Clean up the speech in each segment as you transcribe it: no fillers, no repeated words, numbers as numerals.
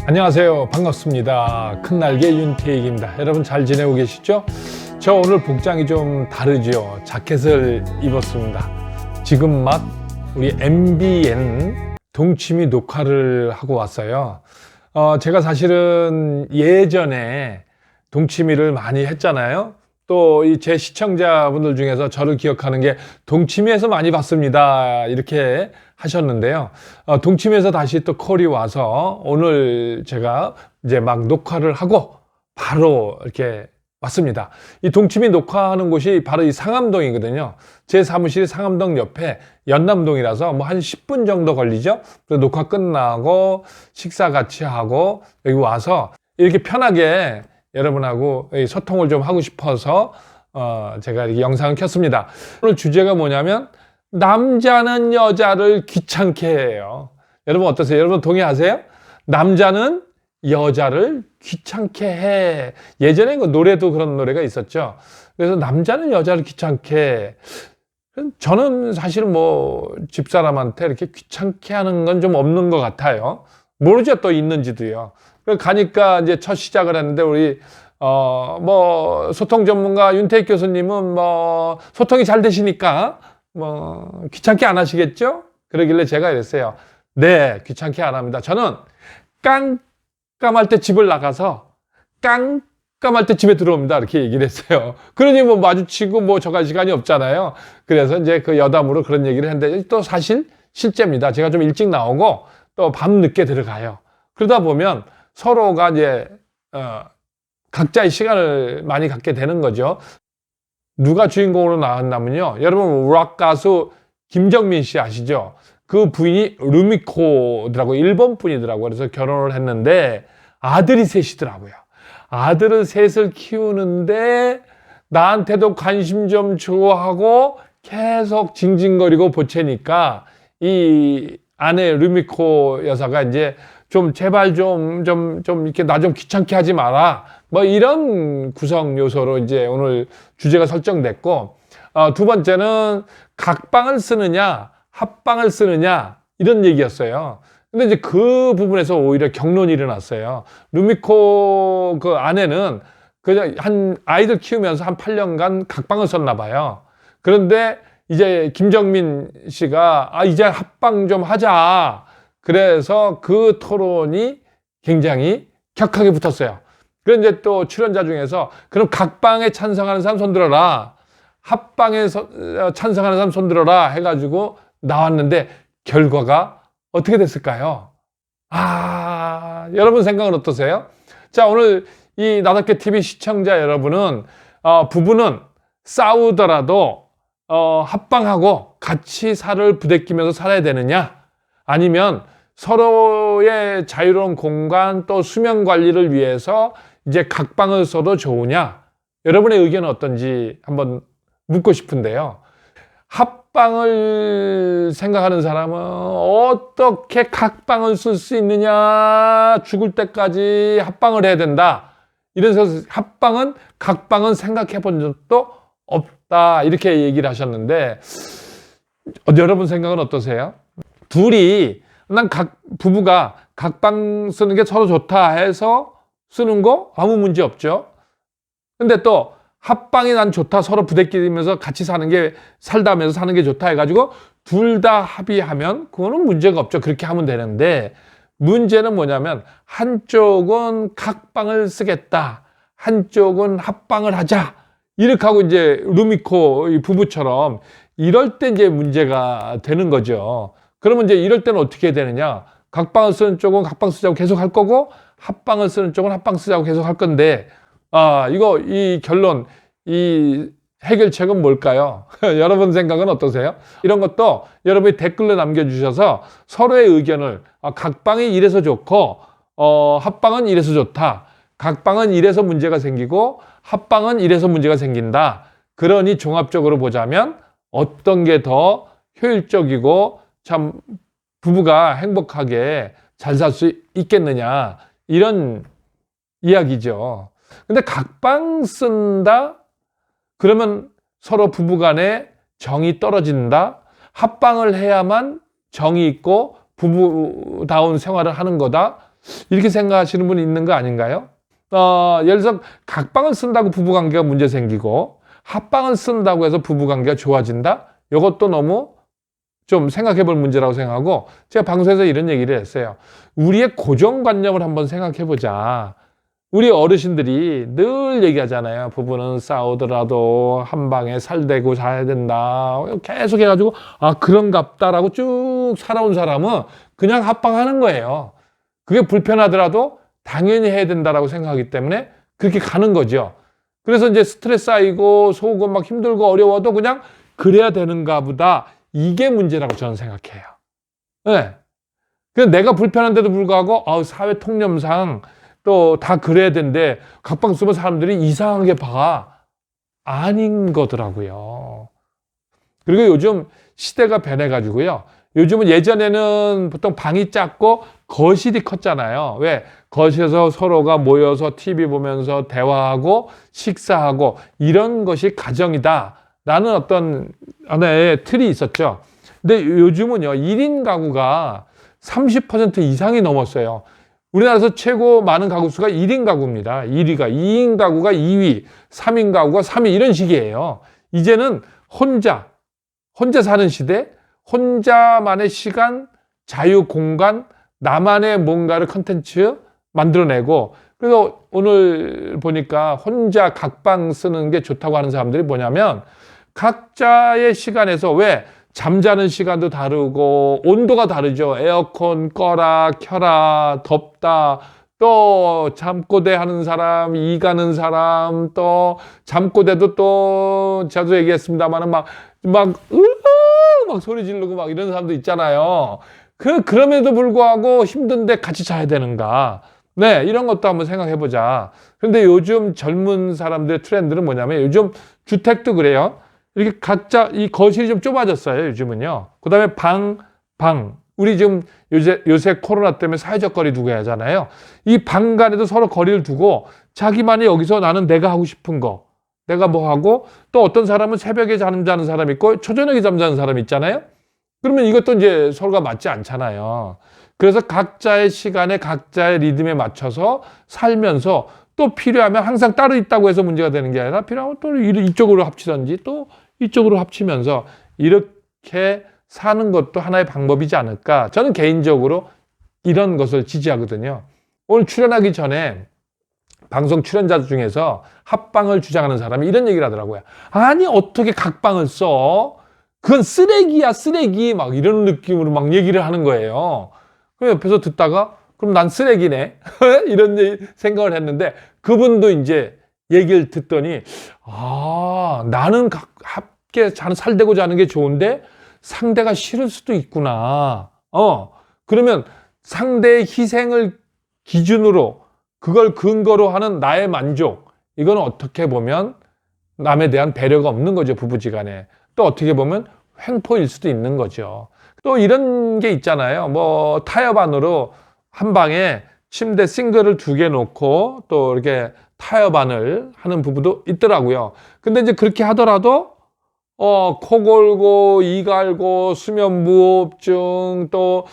안녕하세요. 반갑습니다. 큰날개 윤태익입니다. 여러분 잘 지내고 계시죠? 저 오늘 복장이 좀 다르죠. 자켓을 입었습니다. 지금 막 우리 MBN 동치미 녹화를 하고 왔어요. 제가 사실은 예전에 동치미를 많이 했잖아요. 또 이 제 시청자분들 중에서 저를 기억하는 게 동치미에서 많이 봤습니다, 이렇게 하셨는데요. 동치미에서 다시 또 콜이 와서 오늘 제가 이제 막 녹화를 하고 바로 이렇게 왔습니다. 이 동치미 녹화하는 곳이 바로 이 상암동이거든요. 제 사무실이 상암동 옆에 연남동이라서 뭐 한 10분 정도 걸리죠. 그래서 녹화 끝나고 식사 같이 하고 여기 와서 이렇게 편하게 여러분하고 소통을 좀 하고 싶어서 제가 이렇게 영상을 켰습니다. 오늘 주제가 뭐냐면 남자는 여자를 귀찮게 해요. 여러분 어떠세요? 여러분 동의하세요? 남자는 여자를 귀찮게 해. 예전에 그 노래도 그런 노래가 있었죠. 그래서 남자는 여자를 귀찮게 해. 저는 사실 뭐 집사람한테 이렇게 귀찮게 하는 건 좀 없는 것 같아요. 모르죠, 또 있는지도요. 가니까 이제 첫 시작을 했는데 우리 뭐 소통 전문가 윤태익 교수님은 뭐 소통이 잘 되시니까 뭐 귀찮게 안 하시겠죠? 그러길래 제가 이랬어요. 네, 귀찮게 안 합니다. 저는 깜깜할 때 집을 나가서 깜깜할 때 집에 들어옵니다, 이렇게 얘기를 했어요. 그러니 뭐 마주치고 뭐 저갈 시간이 없잖아요. 그래서 이제 그 여담으로 그런 얘기를 했는데 또 사실 실제입니다. 제가 좀 일찍 나오고 또 밤 늦게 들어가요. 그러다 보면 서로가 이제 각자의 시간을 많이 갖게 되는 거죠. 누가 주인공으로 나왔냐면요, 여러분 락 가수 김정민 씨 아시죠? 그 부인이 루미코더라고, 일본 분이더라고요. 그래서 결혼을 했는데 아들이 셋이더라고요. 아들을 셋을 키우는데 나한테도 관심 좀 줘 하고 계속 징징거리고 보채니까 이 아내 루미코 여사가 이제 좀 제발 좀 이렇게 나 좀 귀찮게 하지 마라, 뭐 이런 구성 요소로 이제 오늘 주제가 설정됐고, 두 번째는 각방을 쓰느냐 합방을 쓰느냐 이런 얘기였어요. 근데 이제 그 부분에서 오히려 격론이 일어났어요. 루미코 그 아내는 그냥 한 아이들 키우면서 한 8년간 각방을 썼나 봐요. 그런데 이제 김정민 씨가 이제 합방 좀 하자, 그래서 그 토론이 굉장히 격하게 붙었어요. 그런데 이제 또 출연자 중에서 그럼 각방에 찬성하는 사람 손들어라, 합방에 찬성하는 사람 손들어라 해가지고 나왔는데 결과가 어떻게 됐을까요? 여러분 생각은 어떠세요? 자, 오늘 이 나답게 TV 시청자 여러분은 부부는 싸우더라도 합방하고 같이 살을 부대끼면서 살아야 되느냐, 아니면 서로의 자유로운 공간 또 수면 관리를 위해서 이제 각방을 써도 좋으냐, 여러분의 의견은 어떤지 한번 묻고 싶은데요. 합방을 생각하는 사람은 어떻게 각방을 쓸 수 있느냐, 죽을 때까지 합방을 해야 된다, 이래서 합방은 각방은 생각해 본 적도 없다, 이렇게 얘기를 하셨는데 여러분 생각은 어떠세요? 둘이 부부가 각방 쓰는 게 서로 좋다 해서 쓰는 거 아무 문제 없죠. 근데 또 합방이 난 좋다, 서로 부대끼면서 같이 살다면서 사는 게 좋다 해가지고 둘 다 합의하면 그거는 문제가 없죠. 그렇게 하면 되는데 문제는 뭐냐면 한쪽은 각방을 쓰겠다, 한쪽은 합방을 하자, 이렇게 하고 이제 루미코 부부처럼 이럴 때 이제 문제가 되는 거죠. 그러면 이제 이럴 때는 어떻게 되느냐, 각방을 쓰는 쪽은 각방 쓰자고 계속 할 거고 합방을 쓰는 쪽은 합방 쓰자고 계속 할 건데 이 결론, 이 해결책은 뭘까요? 여러분 생각은 어떠세요? 이런 것도 여러분이 댓글로 남겨주셔서 서로의 의견을 각방이 이래서 좋고 합방은 이래서 좋다, 각방은 이래서 문제가 생기고 합방은 이래서 문제가 생긴다, 그러니 종합적으로 보자면 어떤 게 더 효율적이고 참 부부가 행복하게 잘 살 수 있겠느냐, 이런 이야기죠. 근데 각방 쓴다? 그러면 서로 부부간에 정이 떨어진다? 합방을 해야만 정이 있고 부부다운 생활을 하는 거다? 이렇게 생각하시는 분이 있는 거 아닌가요? 예를 들어서 각방을 쓴다고 부부관계가 문제 생기고 합방을 쓴다고 해서 부부관계가 좋아진다? 이것도 너무 좀 생각해 볼 문제라고 생각하고, 제가 방송에서 이런 얘기를 했어요. 우리의 고정관념을 한번 생각해 보자. 우리 어르신들이 늘 얘기하잖아요. 부부는 싸우더라도 한 방에 살대고 자야 된다. 계속 해가지고 그런갑다라고 쭉 살아온 사람은 그냥 합방하는 거예요. 그게 불편하더라도 당연히 해야 된다라고 생각하기 때문에 그렇게 가는 거죠. 그래서 이제 스트레스 쌓이고 속고 막 힘들고 어려워도 그냥 그래야 되는가 보다. 이게 문제라고 저는 생각해요. 네. 그래서 내가 불편한데도 불구하고 사회 통념상 또 다 그래야 되는데 각방 쓰면 사람들이 이상하게 봐. 아닌 거더라고요. 그리고 요즘 시대가 변해가지고요. 요즘은 예전에는 보통 방이 작고 거실이 컸잖아요. 왜? 거실에서 서로가 모여서 TV 보면서 대화하고 식사하고 이런 것이 가정이다 라는 어떤 하나의 틀이 있었죠. 근데 요즘은요, 1인 가구가 30% 이상이 넘었어요. 우리나라에서 최고 많은 가구 수가 1인 가구입니다. 1위가 2인 가구가 2위, 3인 가구가 3위 이런 식이에요. 이제는 혼자 사는 시대, 혼자만의 시간, 자유 공간, 나만의 뭔가를 컨텐츠 만들어내고, 그래서 오늘 보니까 혼자 각방 쓰는 게 좋다고 하는 사람들이 뭐냐면 각자의 시간에서, 왜? 잠자는 시간도 다르고 온도가 다르죠. 에어컨 꺼라 켜라 덥다, 또 잠꼬대 하는 사람, 이 가는 사람, 또 잠꼬대도 또 자주 얘기했습니다만은 막 소리 지르고 막 이런 사람도 있잖아요. 그럼에도 불구하고 힘든데 같이 자야 되는가? 네, 이런 것도 한번 생각해 보자. 그런데 요즘 젊은 사람들의 트렌드는 뭐냐면, 요즘 주택도 그래요. 이렇게 각자 이 거실이 좀 좁아졌어요, 요즘은요. 그 다음에 방. 우리 지금 요새 코로나 때문에 사회적 거리 두고 하잖아요. 이 방 간에도 서로 거리를 두고 자기만이 여기서 나는 내가 하고 싶은 거, 내가 뭐 하고, 또 어떤 사람은 새벽에 잠자는 사람 있고 초저녁에 잠자는 사람 있잖아요. 그러면 이것도 이제 서로가 맞지 않잖아요. 그래서 각자의 시간에 각자의 리듬에 맞춰서 살면서 또 필요하면 항상 따로 있다고 해서 문제가 되는 게 아니라 필요하면 또 이쪽으로 합치든지 또 이쪽으로 합치면서 이렇게 사는 것도 하나의 방법이지 않을까. 저는 개인적으로 이런 것을 지지하거든요. 오늘 출연하기 전에 방송 출연자 중에서 합방을 주장하는 사람이 이런 얘기를 하더라고요. 아니 어떻게 각방을 써? 그건 쓰레기야 쓰레기, 막 이런 느낌으로 막 얘기를 하는 거예요. 그 옆에서 듣다가 그럼 난 쓰레기네 이런 생각을 했는데, 그분도 이제 얘기를 듣더니 나는 함께 살대고 자는 게 좋은데 상대가 싫을 수도 있구나. 그러면 상대의 희생을 기준으로 그걸 근거로 하는 나의 만족, 이건 어떻게 보면 남에 대한 배려가 없는 거죠, 부부지간에. 또 어떻게 보면 횡포일 수도 있는 거죠. 또 이런 게 있잖아요. 뭐 타협 안으로 한 방에 침대 싱글을 2개 놓고 또 이렇게 타협안을 하는 부부도 있더라고요. 근데 이제 그렇게 하더라도 코 골고 이 갈고 수면 무호흡증, 또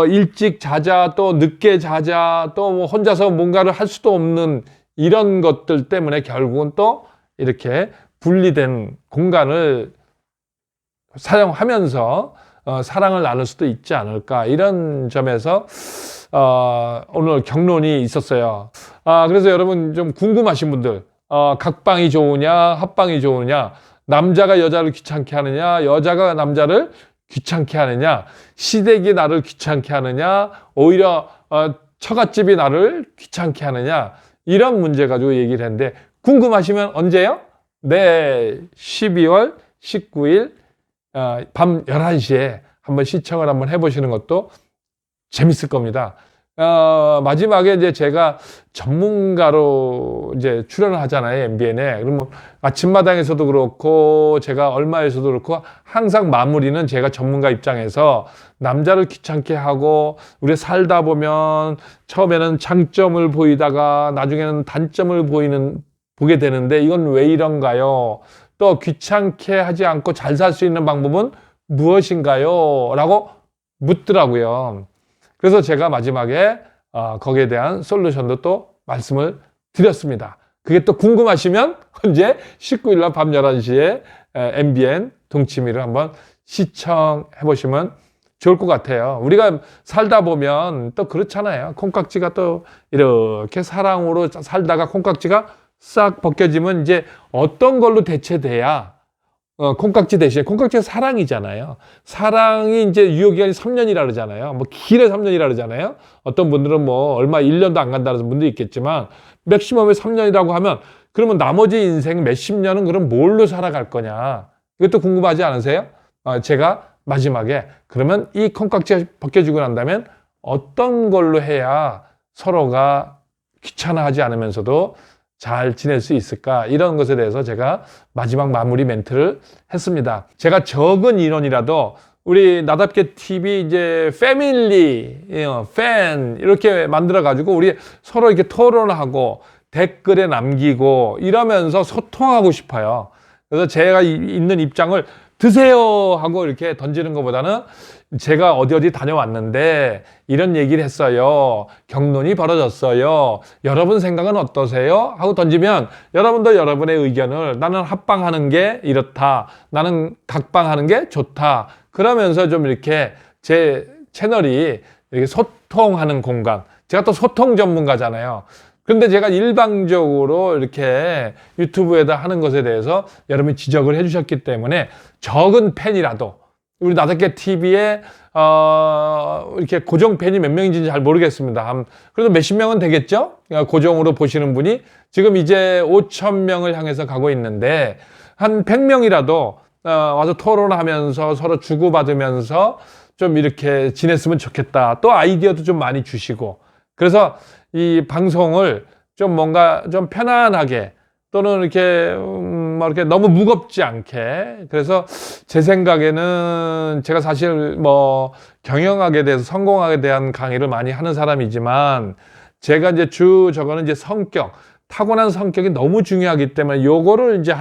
일찍 자자, 또 늦게 자자, 또 뭐 혼자서 뭔가를 할 수도 없는 이런 것들 때문에 결국은 또 이렇게 분리된 공간을 사용하면서 사랑을 나눌 수도 있지 않을까, 이런 점에서 오늘 경론이 있었어요. 그래서 여러분 좀 궁금하신 분들, 각방이 좋으냐 합방이 좋으냐, 남자가 여자를 귀찮게 하느냐 여자가 남자를 귀찮게 하느냐, 시댁이 나를 귀찮게 하느냐 오히려 처갓집이 나를 귀찮게 하느냐, 이런 문제 가지고 얘기를 했는데, 궁금하시면 언제요? 네, 12월 19일 밤 11시에 한번 시청을 한번 해보시는 것도 재밌을 겁니다. 마지막에 이제 제가 전문가로 이제 출연을 하잖아요, MBN에. 그러면 아침마당에서도 그렇고 제가 얼마에서도 그렇고 항상 마무리는 제가 전문가 입장에서 남자를 귀찮게 하고, 우리 살다 보면 처음에는 장점을 보이다가 나중에는 단점을 보게 되는데 이건 왜 이런가요? 또 귀찮게 하지 않고 잘 살 수 있는 방법은 무엇인가요? 라고 묻더라고요. 그래서 제가 마지막에 거기에 대한 솔루션도 또 말씀을 드렸습니다. 그게 또 궁금하시면 언제 19일 날 밤 11시에 MBN 동치미를 한번 시청해 보시면 좋을 것 같아요. 우리가 살다 보면 또 그렇잖아요. 콩깍지가 또 이렇게 사랑으로 살다가 콩깍지가 싹 벗겨지면 이제 어떤 걸로 대체돼야 콩깍지 대신에 콩깍지가 사랑이잖아요. 사랑이 이제 유효기간이 3년이라 그러잖아요. 뭐 길에 3년이라 그러잖아요. 어떤 분들은 뭐 얼마 1년도 안 간다는 분도 있겠지만 맥시멈이 3년이라고 하면 그러면 나머지 인생 몇십 년은 그럼 뭘로 살아갈 거냐. 이것도 궁금하지 않으세요? 제가 마지막에 그러면 이 콩깍지가 벗겨지고 난다면 어떤 걸로 해야 서로가 귀찮아하지 않으면서도 잘 지낼 수 있을까? 이런 것에 대해서 제가 마지막 마무리 멘트를 했습니다. 제가 적은 인원이라도 우리 나답게 TV 이제 패밀리, 팬 이렇게 만들어 가지고 우리 서로 이렇게 토론하고 댓글에 남기고 이러면서 소통하고 싶어요. 그래서 제가 있는 입장을 드세요 하고 이렇게 던지는 것보다는 제가 어디 다녀왔는데 이런 얘기를 했어요. 경론이 벌어졌어요. 여러분 생각은 어떠세요? 하고 던지면 여러분도 여러분의 의견을 나는 합방하는 게 이렇다. 나는 각방하는 게 좋다. 그러면서 좀 이렇게 제 채널이 이렇게 소통하는 공간. 제가 또 소통 전문가잖아요. 그런데 제가 일방적으로 이렇게 유튜브에다 하는 것에 대해서 여러분이 지적을 해주셨기 때문에 적은 팬이라도 우리 나답게 TV에 이렇게 고정 팬이 몇 명인지 잘 모르겠습니다. 그래도 몇십 명은 되겠죠? 고정으로 보시는 분이 지금 이제 5,000명을 향해서 가고 있는데 한 100명이라도 와서 토론하면서 서로 주고받으면서 좀 이렇게 지냈으면 좋겠다. 또 아이디어도 좀 많이 주시고 그래서 이 방송을 좀 뭔가 좀 편안하게 또는 이렇게 이렇게 너무 무겁지 않게 그래서 제 생각에는 제가 사실 뭐 경영학에 대해서 성공학에 대한 강의를 많이 하는 사람이지만 제가 이제 저거는 이제 성격 타고난 성격이 너무 중요하기 때문에 요거를 이제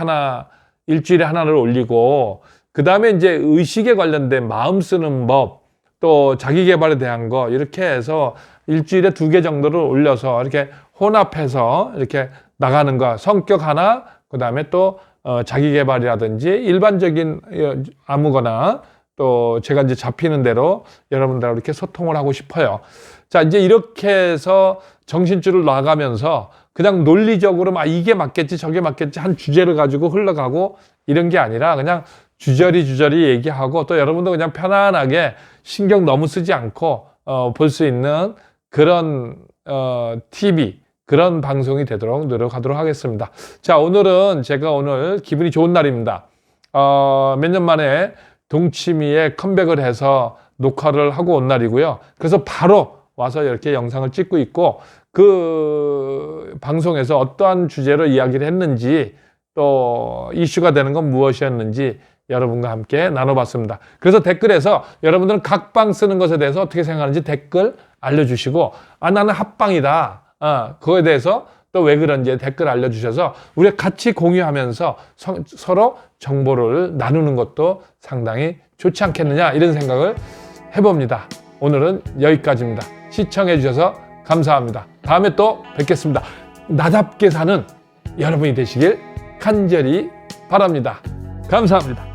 일주일에 하나를 올리고 그 다음에 이제 의식에 관련된 마음 쓰는 법 또 자기 개발에 대한 거 이렇게 해서 일주일에 2개 정도를 올려서 이렇게 혼합해서 이렇게 나가는 거 성격 하나 그 다음에 또 자기 개발이라든지 일반적인 아무거나 또 제가 이제 잡히는 대로 여러분들하고 이렇게 소통을 하고 싶어요. 자 이제 이렇게 해서 정신줄을 놔가면서 그냥 논리적으로 막 이게 맞겠지 저게 맞겠지 한 주제를 가지고 흘러가고 이런 게 아니라 그냥 주저리 얘기하고 또 여러분도 그냥 편안하게 신경 너무 쓰지 않고 볼 수 있는 그런 TV 그런 방송이 되도록 노력하도록 하겠습니다. 자 오늘은 제가 오늘 기분이 좋은 날입니다. 몇 년 만에 동치미에 컴백을 해서 녹화를 하고 온 날이고요. 그래서 바로 와서 이렇게 영상을 찍고 있고 그 방송에서 어떠한 주제로 이야기를 했는지 또 이슈가 되는 건 무엇이었는지 여러분과 함께 나눠봤습니다. 그래서 댓글에서 여러분들은 각방 쓰는 것에 대해서 어떻게 생각하는지 댓글 알려주시고 나는 합방이다. 그거에 대해서 또 왜 그런지 댓글 알려주셔서 우리가 같이 공유하면서 서로 정보를 나누는 것도 상당히 좋지 않겠느냐 이런 생각을 해봅니다. 오늘은 여기까지입니다. 시청해 주셔서 감사합니다. 다음에 또 뵙겠습니다. 나답게 사는 여러분이 되시길 간절히 바랍니다. 감사합니다.